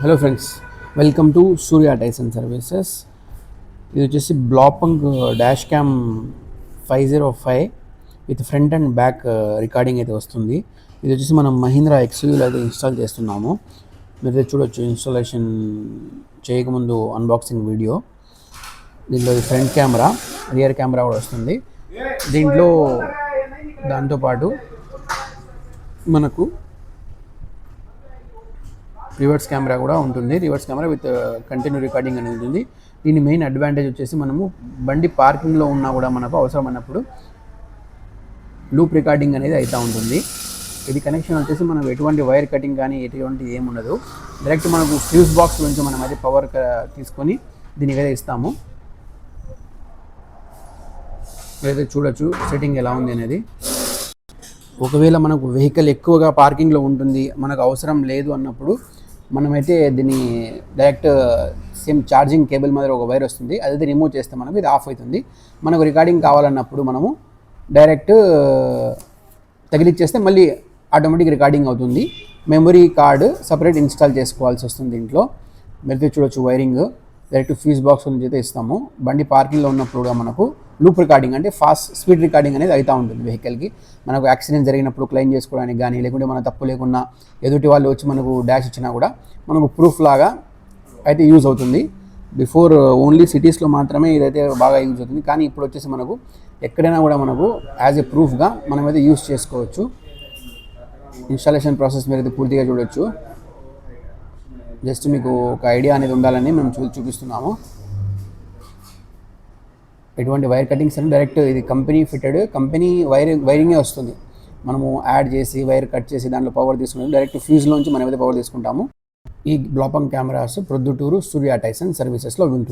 Hello friends, welcome to Surya Tyson services. ఇది వచ్చేసి Blaupunkt dash cam 505 with front and back recording అయితే వస్తుంది. ఇది వచ్చేసి మనం మహీంద్రా ఎక్స్యూలో అయితే ఇన్స్టాల్ చేస్తున్నాము. మీరు చూడొచ్చు ఇన్స్టాలేషన్ చేయకముందు అన్బాక్సింగ్ వీడియో. దీంట్లో ఫ్రంట్ కెమెరా, రియర్ కెమెరా కూడా వస్తుంది. దీంట్లో దాంతోపాటు మనకు రివర్స్ కెమెరా కూడా ఉంటుంది. Reverse camera with continue recording అనేది ఉంటుంది. దీని మెయిన్ అడ్వాంటేజ్ వచ్చేసి మనము బండి పార్కింగ్లో ఉన్నా కూడా మనకు అవసరం అన్నప్పుడు లూప్ రికార్డింగ్ అనేది అవుతూ ఉంటుంది. ఇది కనెక్షన్ వచ్చేసి మనం ఎటువంటి వైర్ కటింగ్ కానీ ఎటువంటి ఏముండదు. డైరెక్ట్ మనకు ఫ్యూజ్ బాక్స్ నుంచి మనం అయితే పవర్ తీసుకొని దీనికి అయితే ఇస్తాము. మీరైతే చూడొచ్చు సెట్టింగ్ ఎలా ఉంది అనేది. ఒకవేళ మనకు వెహికల్ ఎక్కువగా పార్కింగ్లో ఉంటుంది, మనకు అవసరం లేదు అన్నప్పుడు మనమైతే దీన్ని డైరెక్ట్ సేమ్ ఛార్జింగ్ కేబుల్ మీద ఒక వైర్ వస్తుంది, అదైతే రిమూవ్ చేస్తే మనకు ఇది ఆఫ్ అవుతుంది. మనకు రికార్డింగ్ కావాలన్నప్పుడు మనము డైరెక్ట్ తగిలిచ్చేస్తే మళ్ళీ ఆటోమేటిక్ రికార్డింగ్ అవుతుంది. మెమరీ కార్డు సపరేట్ ఇన్స్టాల్ చేసుకోవాల్సి వస్తుంది. దీంట్లో మీరు చూడొచ్చు వైరింగ్ డైరెక్ట్ ఫ్యూజ్ బాక్స్ నుంచి అయితే ఇస్తాము. బండి పార్కింగ్లో ఉన్నప్పుడు కూడా మనకు లూప్ రికార్డింగ్ అంటే ఫాస్ట్ స్పీడ్ రికార్డింగ్ అనేది అవుతూ ఉంటుంది వెహికల్కి. మనకు యాక్సిడెంట్ జరిగినప్పుడు క్లెయిమ్ చేసుకోవడానికి కానీ, లేకుంటే మన తప్పు లేకున్నా ఎదుటి వాళ్ళు వచ్చి మనకు డాష్ ఇచ్చినా కూడా మనకు ప్రూఫ్ లాగా అయితే యూజ్ అవుతుంది. బిఫోర్ ఓన్లీ సిటీస్లో మాత్రమే ఇదైతే బాగా యూజ్ అవుతుంది, కానీ ఇప్పుడు వచ్చేసి మనకు ఎక్కడైనా కూడా మనకు యాజ్ ఏ ప్రూఫ్గా మనమైతే యూజ్ చేసుకోవచ్చు. ఇన్స్టాలేషన్ ప్రాసెస్ మీరు అయితే పూర్తిగా చూడొచ్చు. జస్ట్ మీకు ఒక ఐడియా అనేది ఉండాలని మేము చూపిస్తున్నాము. ఎటువంటి వైర్ కటింగ్స్ అని డైరెక్ట్ ఇది కంపెనీ ఫిటెడ్, కంపెనీ వైరింగే వస్తుంది. మనము యాడ్ చేసి వైర్ కట్ చేసి దాంట్లో పవర్ తీసుకుంటాం. డైరెక్ట్ ఫ్యూజ్లోంచి మనమైతే పవర్ తీసుకుంటాము. ఈ బ్లాపంగ్ కెమెరాస్ ప్రొద్దుటూరు సూర్య టైసన్ సర్వీసెస్లో ఉంటుంది.